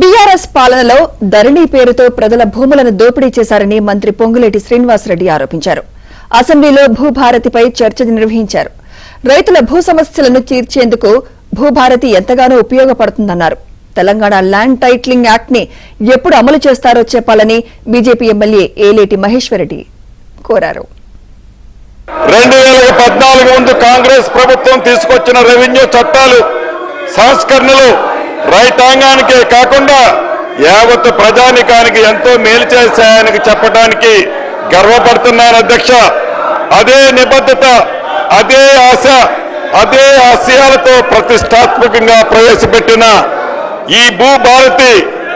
BRS పాలనలో ధరణి పేరుతో ప్రజల భూములను దోపిడీ చేశారని మంత్రి పొంగులేటి శ్రీనివాసరెడ్డి ఆరోపించారు. అసెంబ్లీలో భూభారతిపై చర్చ నిర్వహించారు. రైతుల భూ సమస్యలను తీర్చేందుకు భూభారతి ఎంతగానో ఉపయోగపడుతుందన్నారు. తెలంగాణ ల్యాండ్ టైటిలింగ్ యాక్ట్ ని ఎప్పుడు అమలు చేస్తారో చెప్పాలని బీజేపీ ఎమ్మెల్యే ఏలేటి మహేశ్వరరెడ్డి కోరారు. 2014 ముందు కాంగ్రెస్ ప్రభుత్వం తీసుకొచ్చిన రెవెన్యూ చట్టాలు సంస్కరణలు రైతాంగానికే కాకుండా యావత్ ప్రజానికానికి ఎంతో మేలు చేశాయని చెప్పడానికి గర్వపడుతున్నాను అధ్యక్ష. అదే నిబద్ధత, అదే ఆశ, అదే ఆశయాలతో ప్రతిష్టాత్మకంగా ప్రవేశపెట్టిన ఈ భూభారతి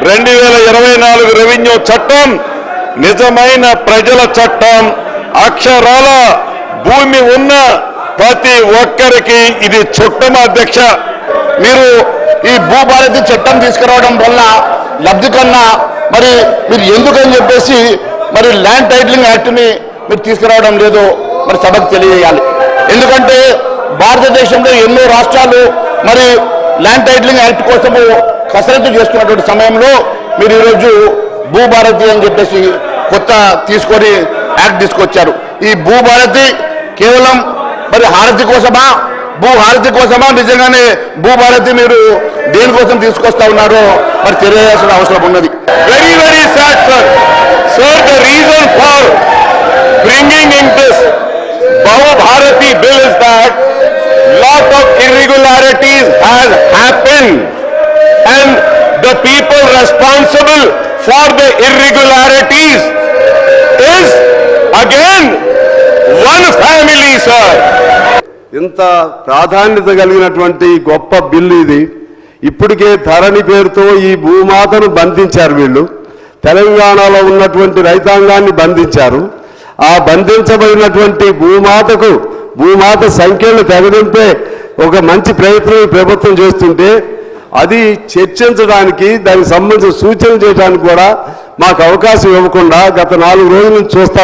2024 రెవెన్యూ చట్టం నిజమైన ప్రజల చట్టం. అక్షరాల భూమి ఉన్న ప్రతి ఒక్కరికి ఇది చుట్టం అధ్యక్ష. మీరు ఈ భూభారతి చట్టం తీసుకురావడం వల్ల లబ్ధి కన్నా మరి మీరు ఎందుకని చెప్పేసి మరి ల్యాండ్ టైటిలింగ్ యాక్ట్ని మీరు తీసుకురావడం లేదో మరి సభకు తెలియజేయాలి. ఎందుకంటే భారతదేశంలో ఎన్నో రాష్ట్రాలు మరి ల్యాండ్ టైటిలింగ్ యాక్ట్ కోసము కసరత్తు చేస్తున్నటువంటి సమయంలో మీరు ఈరోజు భూభారతి అని చెప్పేసి కొత్త తీసుకొని యాక్ట్ తీసుకొచ్చారు. ఈ భూభారతి కేవలం మరి హారతి కోసమా, భూహారతి కోసమా, నిజంగానే భూభారతి మీరు దేనికోసం తీసుకొస్తా ఉన్నారో మరి తెలియాల్సిన అవసరం ఉన్నది. Very very sad sir. Sir, the reason for bringing in this Bhubharati bill is that lot of irregularities has happened and the people responsible for the irregularities is again one family, sir. ఇంత ప్రాధాన్యత కలిగినటువంటి గొప్ప bill ఇది. ఇప్పటికే ధరణి పేరుతో ఈ భూమాతను బంధించారు. వీళ్ళు తెలంగాణలో ఉన్నటువంటి రైతాంగాన్ని బంధించారు. ఆ బంధించబడినటువంటి భూమాత సంఖ్యలను తెగదింపే ఒక మంచి ప్రయత్నం ప్రభుత్వం చేస్తుంటే అది చర్చించడానికి, దానికి సంబంధించిన సూచనలు చేయడానికి కూడా మాకు అవకాశం ఇవ్వకుండా గత 4 రోజుల నుంచి చూస్తా